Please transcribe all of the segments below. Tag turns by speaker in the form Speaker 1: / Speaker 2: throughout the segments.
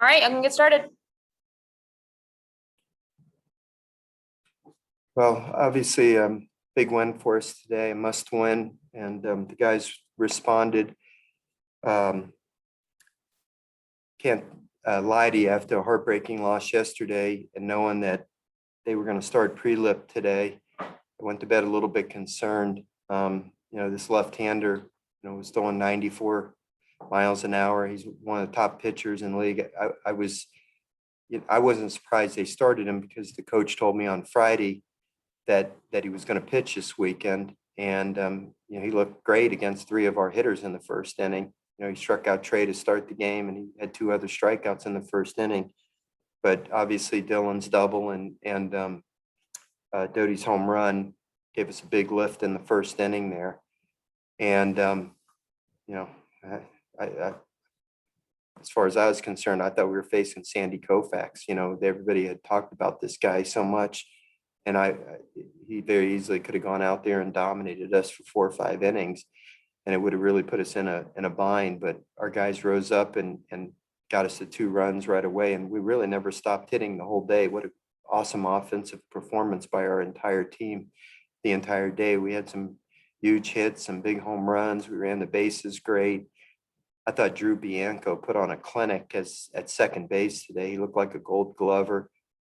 Speaker 1: All right, I can get started.
Speaker 2: Well, obviously, big win for us today, a must win, and the guys responded. Can't lie to you, after a heartbreaking loss yesterday and knowing that they were going to start pre-lip today, I went to bed a little bit concerned. This left-hander, was throwing 94 miles an hour. He's one of the top pitchers in the league. I wasn't surprised they started him because the coach told me on Friday that he was going to pitch this weekend. And, he looked great against three of our hitters in the first inning. He struck out Trey to start the game, and he had two other strikeouts in the first inning. But obviously Dylan's double and Doty's home run gave us a big lift in the first inning there. And, as far as I was concerned, I thought we were facing Sandy Koufax. Everybody had talked about this guy so much. And he very easily could have gone out there and dominated us for 4 or 5 innings, and it would have really put us in a bind. But our guys rose up and got us the 2 runs right away, and we really never stopped hitting the whole day. What an awesome offensive performance by our entire team the entire day. We had some huge hits, some big home runs. We ran the bases great. I thought Drew Bianco put on a clinic at second base today. He looked like a Gold Glover.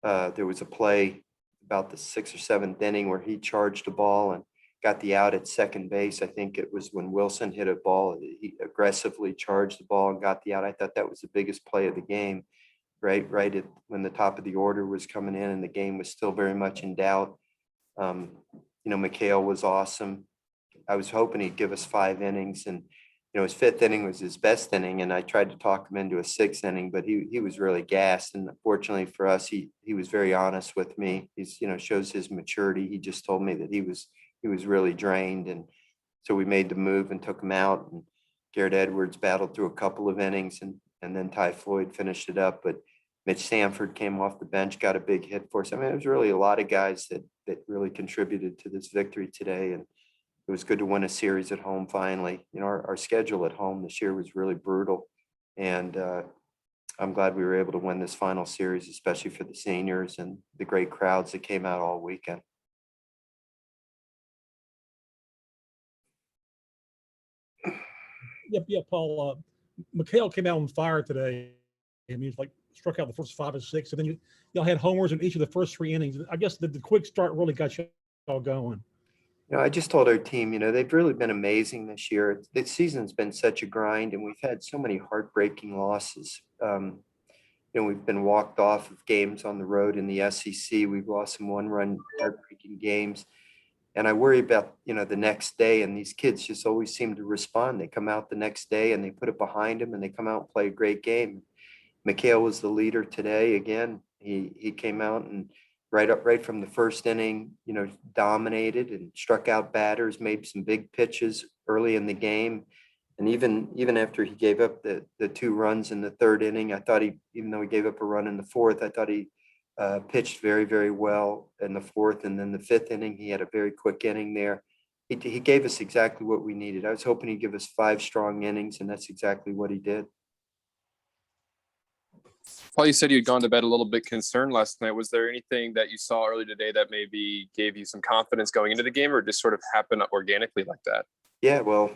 Speaker 2: There was a play about the 6th or 7th inning where he charged a ball and got the out at second base. I think it was when Wilson hit a ball. He aggressively charged the ball and got the out. I thought that was the biggest play of the game, right at when the top of the order was coming in and the game was still very much in doubt. Mikhail was awesome. I was hoping he'd give us 5 innings, and his 5th inning was his best inning, and I tried to talk him into a 6th inning, but he was really gassed. And fortunately for us, he was very honest with me. He's shows his maturity. He just told me that he was really drained, and so we made the move and took him out. And Garrett Edwards battled through a couple of innings, and then Ty Floyd finished it up. But Mitch Sanford came off the bench, got a big hit for us. I mean, it was really a lot of guys that really contributed to this victory today, and it was good to win a series at home finally. Our schedule at home this year was really brutal, and I'm glad we were able to win this final series, especially for the seniors and the great crowds that came out all weekend.
Speaker 3: Yeah, Paul. Mikhail came out on fire today. I mean, he was like struck out the first 5 or 6, and then y'all had homers in each of the first 3 innings. I guess the quick start really got y'all going.
Speaker 2: I just told our team, they've really been amazing this year. The season's been such a grind, and we've had so many heartbreaking losses. We've been walked off of games on the road in the SEC. We've lost some 1-run heartbreaking games. And I worry about, the next day, and these kids just always seem to respond. They come out the next day and they put it behind them and they come out and play a great game. Mikhail was the leader today. Again, he came out and right from the first inning, dominated and struck out batters, made some big pitches early in the game. And even after he gave up the 2 runs in the 3rd inning, I thought even though he gave up a run in the 4th, I thought he pitched very, very well in the 4th. And then the 5th inning, he had a very quick inning there. He gave us exactly what we needed. I was hoping he'd give us 5 strong innings, and that's exactly what he did.
Speaker 4: Paul, you said you'd gone to bed a little bit concerned last night. Was there anything that you saw early today that maybe gave you some confidence going into the game, or just sort of happened organically like that?
Speaker 2: Yeah, well,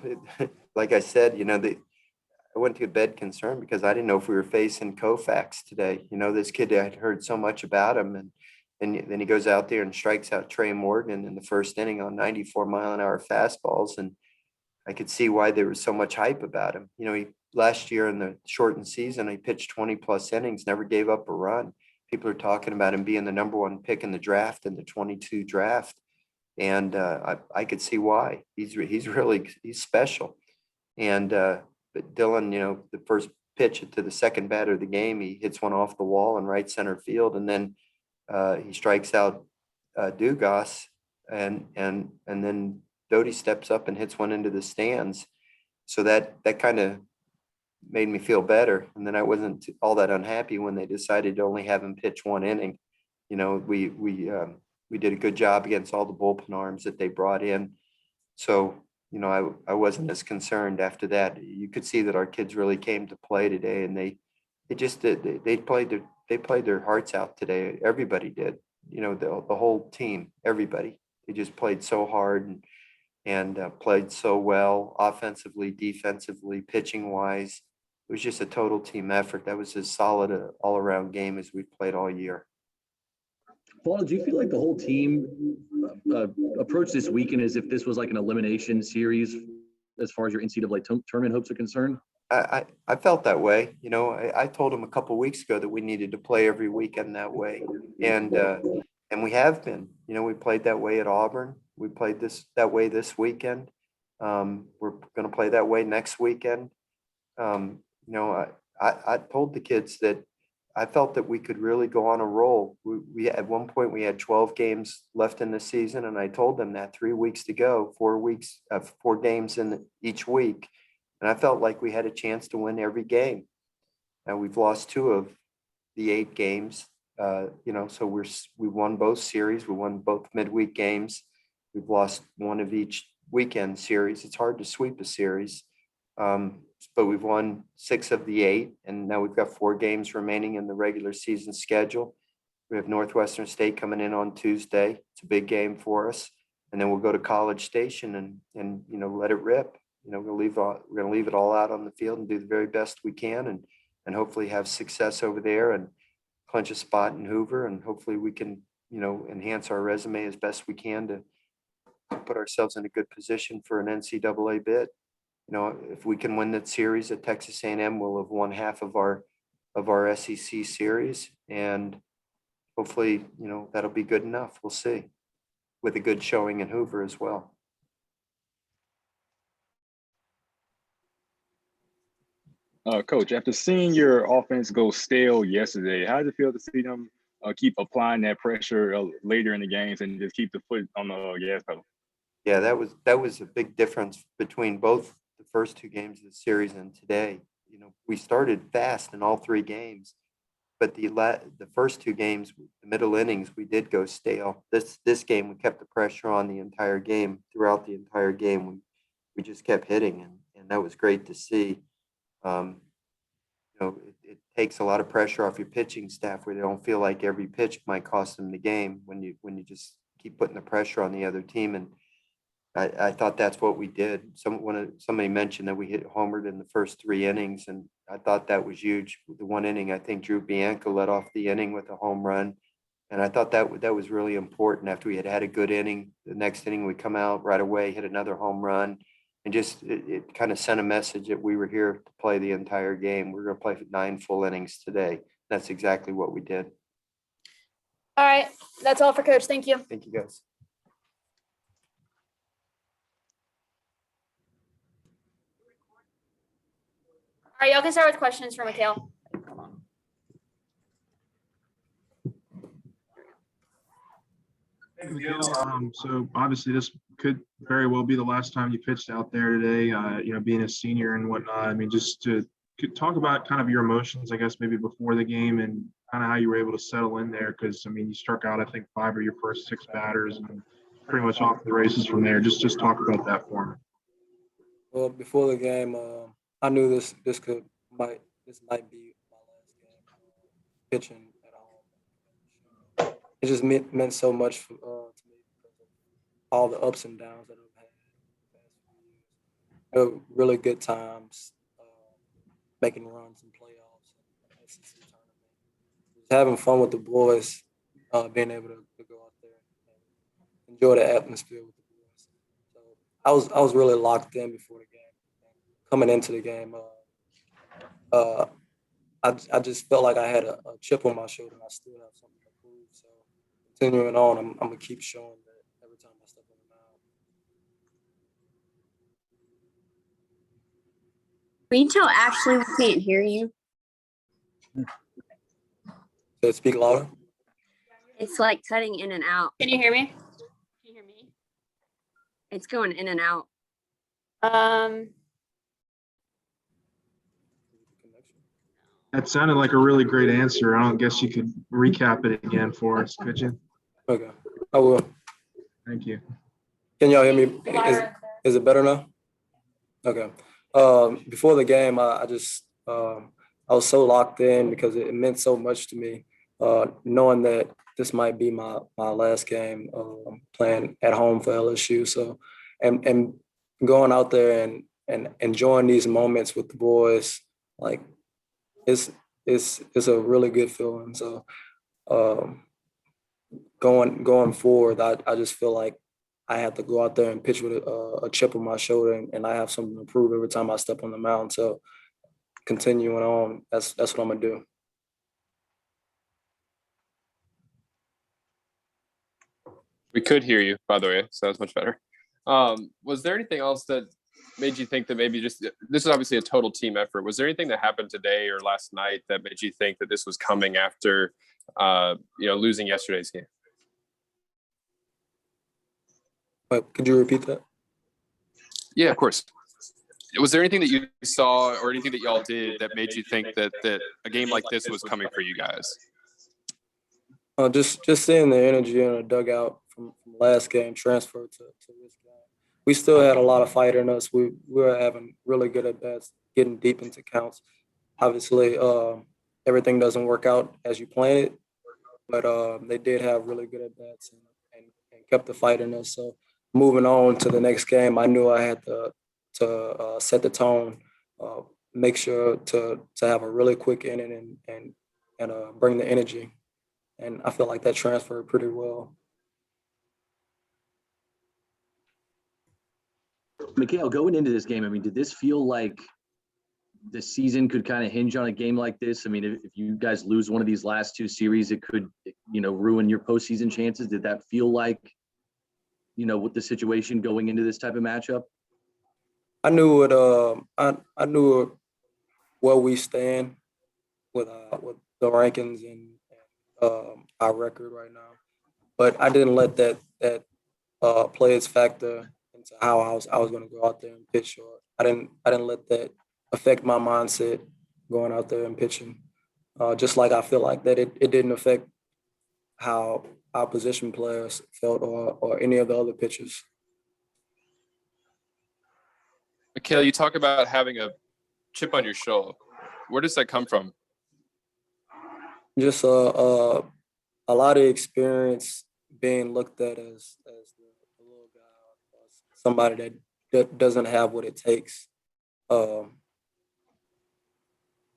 Speaker 2: like I said, I went to bed concerned because I didn't know if we were facing Koufax today. This kid, I had heard so much about him, and then he goes out there and strikes out Trey Morgan in the first inning on 94-mile-an-hour fastballs, and I could see why there was so much hype about him. Last year in the shortened season, he pitched 20-plus innings, never gave up a run. People are talking about him being the number 1 pick in the draft, in the 22 draft, and I could see why. He's special, and but Dylan, the first pitch to the second batter of the game, he hits one off the wall in right center field, and then he strikes out Dugas, and then Doty steps up and hits one into the stands. So that kind of made me feel better. And then I wasn't all that unhappy when they decided to only have him pitch 1 inning. We did a good job against all the bullpen arms that they brought in. So, I wasn't as concerned after that. You could see that our kids really came to play today, and they It just they played their hearts out today. Everybody did. You know, the whole team, everybody. They just played so hard and played so well, offensively, defensively, pitching wise. It was just a total team effort. That was as solid a all around game as we've played all year.
Speaker 1: Paul, do you feel like the whole team approached this weekend as if this was like an elimination series as far as your NCAA tournament hopes are concerned?
Speaker 2: I felt that way. You know, I told him a couple of weeks ago that we needed to play every weekend that way, and we have been. You know, we played that way at Auburn. We played that way this weekend. We're going to play that way next weekend. You know, I told the kids that I felt that we could really go on a roll. We at one point we had 12 games left in the season, and I told them that 3 weeks to go, 4 games in each week. And I felt like we had a chance to win every game. And we've lost 2 of the 8 games. You know, so we won both series. We won both midweek games. We've lost 1 of each weekend series. It's hard to sweep a series. But we've won 6 of the 8, and now we've got 4 games remaining in the regular season schedule. We have Northwestern State coming in on Tuesday. It's a big game for us. And then we'll go to College Station and you know, let it rip. You know, we're going to leave it all out on the field and do the very best we can and hopefully have success over there and clinch a spot in Hoover. And hopefully we can, you know, enhance our resume as best we can to put ourselves in a good position for an NCAA bid. You know, if we can win that series at Texas A&M, we'll have won half of our SEC series. And hopefully, you know, that'll be good enough. We'll see, with a good showing in Hoover as well.
Speaker 5: Coach, after seeing your offense go stale yesterday, how did it feel to see them keep applying that pressure later in the games and just keep the foot on the gas pedal?
Speaker 2: Yeah, that was a big difference between both the first 2 games of the series and today. You know, we started fast in all 3 games, but the first 2 games, the middle innings, we did go stale. This game, we kept the pressure on the entire game. Throughout the entire game, we just kept hitting, and that was great to see. You know, it takes a lot of pressure off your pitching staff where they don't feel like every pitch might cost them the game when you just keep putting the pressure on the other team. And I thought that's what we did. Somebody mentioned that we hit homered in the first 3 innings, and I thought that was huge. The 1 inning, I think Drew Bianca led off the inning with a home run, and I thought that was really important. After we had a good inning, the next inning we come out right away, hit another home run. And just it kind of sent a message that we were here to play the entire game. We're going to play 9 full innings today. That's exactly what we did.
Speaker 6: All right. That's all for Coach. Thank you.
Speaker 2: Thank you, guys.
Speaker 6: All right. Y'all can start with questions for Mikhail.
Speaker 7: So obviously this could very well be the last time you pitched out there today, you know, being a senior and whatnot. I mean, just to talk about kind of your emotions, I guess, maybe before the game and kind of how you were able to settle in there. Because, I mean, you struck out, I think, 5 of your first 6 batters and pretty much off the races from there. Just talk about that for me.
Speaker 8: Well, before the game, I knew this might be my last game pitching at home. It just meant so much to me because of all the ups and downs that I've had the past few years. Really good times, making runs in playoffs and SEC tournament. Just having fun with the boys, being able to go out there and enjoy the atmosphere with the boys. So I was really locked in before the game. Coming into the game, I just felt like I had a chip on my shoulder and I still have something to prove. So continuing on, I'm gonna keep showing that every time I step on the mound.
Speaker 9: Can you tell Ashley we can't hear you?
Speaker 8: So speak louder.
Speaker 9: It's like cutting in and out.
Speaker 6: Can you hear me? Can you hear me?
Speaker 9: It's going in and out.
Speaker 7: That sounded like a really great answer. I don't guess you could recap it again for us, could you?
Speaker 8: Okay, I will.
Speaker 7: Thank you.
Speaker 8: Can y'all hear me? Is it better now? Okay. Before the game, I just was so locked in because it meant so much to me, knowing that this might be my last game playing at home for LSU. So, and going out there and enjoying these moments with the boys, like it's a really good feeling. So, um, going forward, I just feel like I have to go out there and pitch with a chip on my shoulder, and I have something to prove every time I step on the mound. So, continuing on, that's what I'm gonna do.
Speaker 4: We could hear you, by the way, so that's much better. Was there anything else that made you think that maybe just this is obviously a total team effort? Was there anything that happened today or last night that made you think that this was coming after losing yesterday's game?
Speaker 8: But could you repeat that?
Speaker 4: Yeah, of course. Was there anything that you saw or anything that y'all did that made you think that a game like this was coming for you guys?
Speaker 8: Just seeing the energy in the dugout from last game transferred to this game. We still had a lot of fight in us. We were having really good at bats, getting deep into counts. Obviously, everything doesn't work out as you plan it, but they did have really good at bats and kept the fight in us. So moving on to the next game, I knew I had to set the tone, make sure to have a really quick inning and bring the energy. And I feel like that transferred pretty well.
Speaker 1: Mikhail, going into this game, I mean, did this feel like the season could kind of hinge on a game like this? I mean, if you guys lose one of these last two series, it could, ruin your postseason chances. Did that feel like, with the situation going into this type of matchup?
Speaker 8: I knew it. I knew where we stand with the rankings and our record right now, but I didn't let that play its factor into how I was going to go out there and pitch. Or I didn't let that affect my mindset going out there and pitching. Just like I feel like that it didn't affect how our position players felt or any of the other pitchers.
Speaker 4: Mikhail, you talk about having a chip on your shoulder. Where does that come from?
Speaker 8: Just a lot of experience being looked at as the little guy, somebody that doesn't have what it takes. A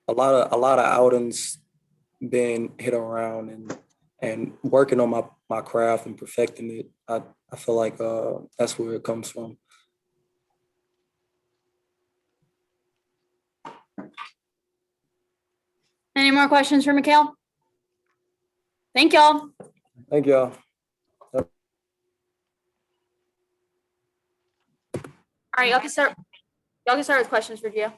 Speaker 8: lot of outings being hit around and working on my craft and perfecting it. I feel like that's where it comes from.
Speaker 6: Any more questions for Mikhail? Thank y'all.
Speaker 8: Thank y'all.
Speaker 6: All right, y'all can start with questions for Gio.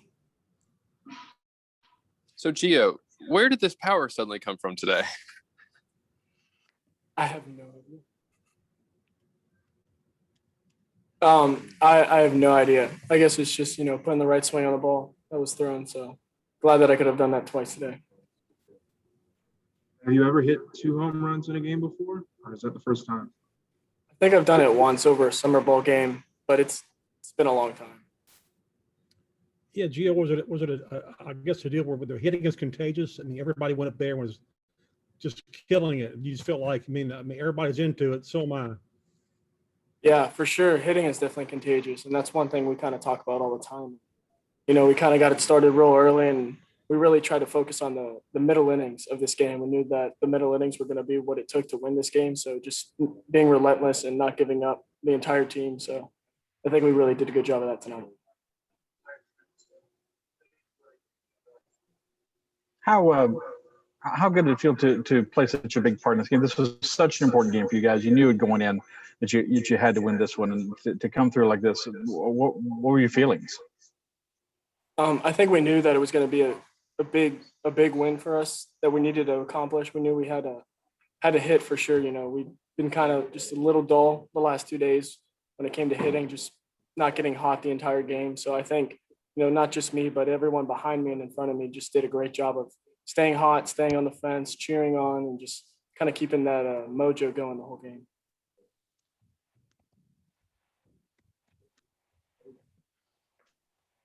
Speaker 4: So, Gio, where did this power suddenly come from today?
Speaker 10: I have no idea. I have no idea. I guess it's just, putting the right swing on the ball that was thrown. So glad that I could have done that twice today.
Speaker 7: Have you ever hit 2 home runs in a game before, or is that the first time?
Speaker 10: I think I've done it once over a summer ball game, but it's been a long time.
Speaker 3: Yeah, Gio, was it I guess the deal where the hitting is contagious. I mean, everybody went up there and was just killing it. You just felt like, I mean, everybody's into it. So am I.
Speaker 10: Yeah, for sure. Hitting is definitely contagious, and that's one thing we kind of talk about all the time. We kind of got it started real early, and we really tried to focus on the middle innings of this game. We knew that the middle innings were going to be what it took to win this game. So just being relentless and not giving up the entire team. So I think we really did a good job of that tonight.
Speaker 11: How good did it feel to play such a big part in this game? This was such an important game for you guys. You knew it going in that you had to win this one, and to come through like this. What were your feelings?
Speaker 10: I think we knew that it was going to be a big win for us that we needed to accomplish. We knew we had to hit for sure. We've been kind of just a little dull the last 2 days when it came to hitting, just not getting hot the entire game. So I think, not just me, but everyone behind me and in front of me just did a great job of staying hot, staying on the fence, cheering on, and just kind of keeping that mojo going the whole game.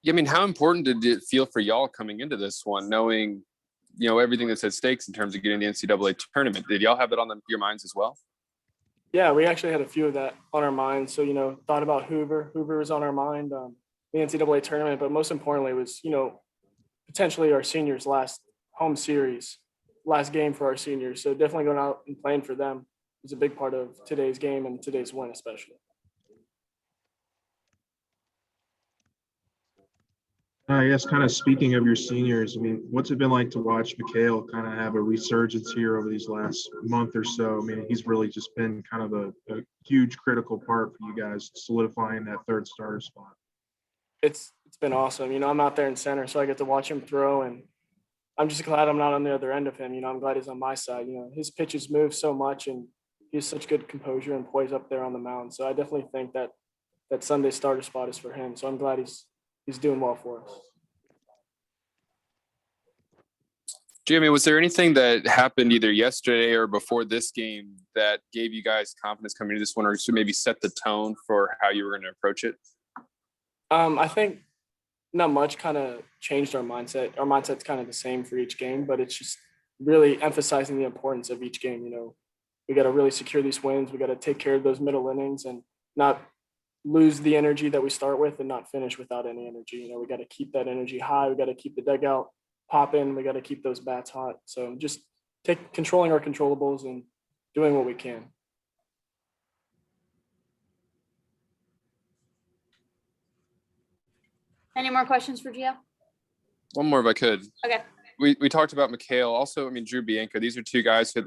Speaker 4: Yeah, I mean, how important did it feel for y'all coming into this one, knowing, everything that's at stakes in terms of getting the NCAA tournament? Did y'all have it on your minds as well?
Speaker 10: Yeah, we actually had a few of that on our minds. So, thought about Hoover. Hoover was on our mind, the NCAA tournament, but most importantly was, potentially our seniors' last home series, last game for our seniors. So definitely going out and playing for them is a big part of today's game and today's win, especially.
Speaker 7: Yes, kind of speaking of your seniors, I mean, what's it been like to watch Mikhail kind of have a resurgence here over these last month or so? I mean, he's really just been kind of a huge critical part for you guys solidifying that third starter spot.
Speaker 10: It's been awesome. I'm out there in center, so I get to watch him throw, and I'm just glad I'm not on the other end of him. I'm glad he's on my side. His pitches move so much, and he has such good composure and poise up there on the mound. So I definitely think that Sunday starter spot is for him. So I'm glad he's doing well for us.
Speaker 4: Jimmy, was there anything that happened either yesterday or before this game that gave you guys confidence coming into this one, or to maybe set the tone for how you were going to approach it?
Speaker 10: I think not much kind of changed our mindset. Our mindset's kind of the same for each game, but it's just really emphasizing the importance of each game. We got to really secure these wins. We got to take care of those middle innings and not lose the energy that we start with and not finish without any energy. We got to keep that energy high. We got to keep the dugout popping. We got to keep those bats hot. So just controlling our controllables and doing what we can.
Speaker 6: Any more questions for Gio?
Speaker 4: One more if I could.
Speaker 6: Okay.
Speaker 4: We talked about Mikhail. Also, Drew Bianco. These are two guys who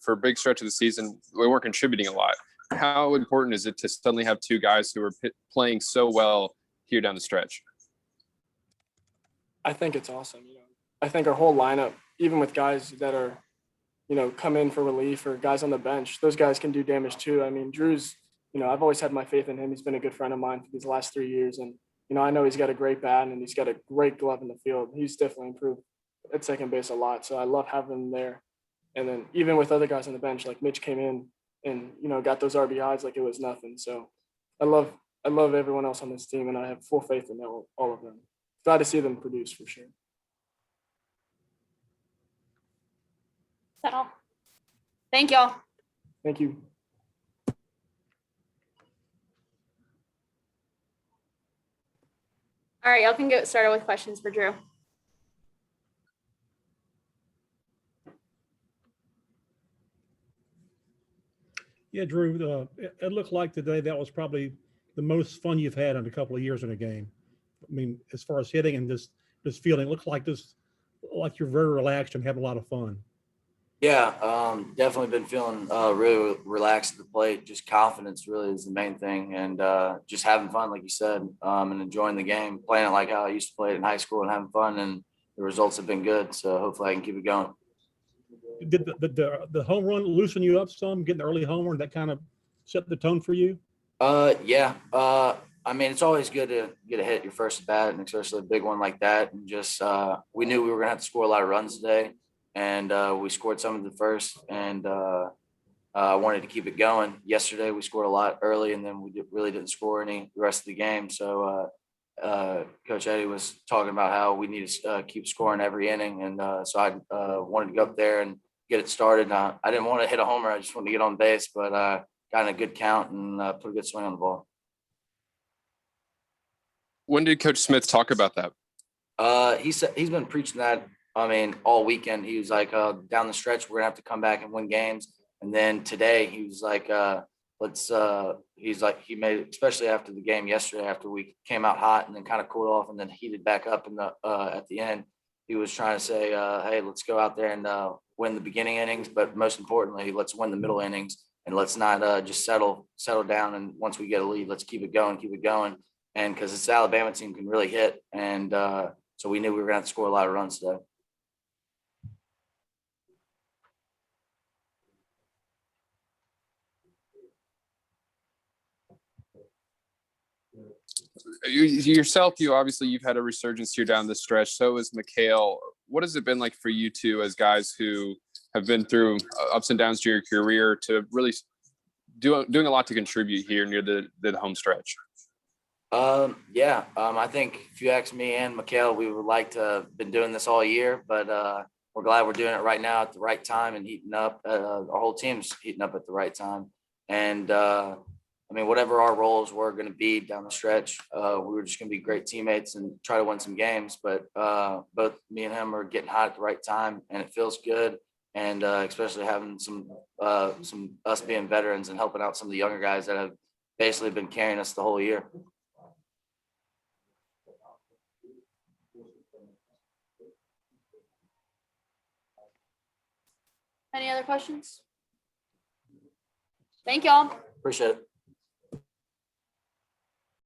Speaker 4: for a big stretch of the season, they weren't contributing a lot. How important is it to suddenly have two guys who are playing so well here down the stretch?
Speaker 10: I think it's awesome. I think our whole lineup, even with guys that are, come in for relief or guys on the bench, those guys can do damage too. Drew's, I've always had my faith in him. He's been a good friend of mine for these last 3 years. And, I know he's got a great bat and he's got a great glove in the field. He's definitely improved at second base a lot. So I love having him there. And then even with other guys on the bench, like Mitch came in and, got those RBIs like it was nothing. So I love everyone else on this team, and I have full faith in all of them. Glad to see them produce for sure. Is
Speaker 6: that all? Thank y'all.
Speaker 10: Thank you.
Speaker 6: All right, y'all can get started with questions for Drew.
Speaker 3: Yeah, Drew, it looked like today that was probably the most fun you've had in a couple of years in a game. As far as hitting and this feeling, it looks like you're very relaxed and having a lot of fun.
Speaker 12: Yeah, definitely been feeling really relaxed at the plate. Just confidence really is the main thing, and just having fun, like you said, and enjoying the game, playing it like how I used to play it in high school and having fun. And the results have been good, so hopefully I can keep it going.
Speaker 3: Did the home run loosen you up some? Getting the early homer, and that kind of set the tone for you?
Speaker 12: Yeah. It's always good to get a hit your first at bat, and especially a big one like that. And just we knew we were gonna have to score a lot of runs today. And we scored some in the first, and I wanted to keep it going. Yesterday, we scored a lot early, and then we really didn't score any the rest of the game. So Coach Eddie was talking about how we need to keep scoring every inning, and so I wanted to go up there and get it started. I didn't want to hit a homer. I just wanted to get on base, but got in a good count and put a good swing on the ball.
Speaker 4: When did Coach Smith talk about that?
Speaker 12: He said he's been preaching that. All weekend. He was like, down the stretch, we're gonna have to come back and win games. And then today he was like, he made it, especially after the game yesterday, after we came out hot and then kind of cooled off and then heated back up in the at the end. He was trying to say, hey, let's go out there and win the beginning innings, but most importantly, let's win the middle innings, and let's not just settle down. And once we get a lead, let's keep it going. And because this Alabama team can really hit, and so we knew we were gonna have to score a lot of runs today.
Speaker 4: Yourself, you've had a resurgence here down the stretch. So is Mikhail. What has it been like for you two as guys who have been through ups and downs to your career to really doing a lot to contribute here near the home stretch?
Speaker 12: I think if you ask me and Mikhail, we would like to have been doing this all year, but we're glad we're doing it right now at the right time and heating up. Our whole team's heating up at the right time. And whatever our roles were going to be down the stretch, we were just going to be great teammates and try to win some games. But both me and him are getting hot at the right time, and it feels good. And especially having some us being veterans and helping out some of the younger guys that have basically been carrying us the whole year.
Speaker 6: Any other questions? Thank y'all.
Speaker 12: Appreciate it.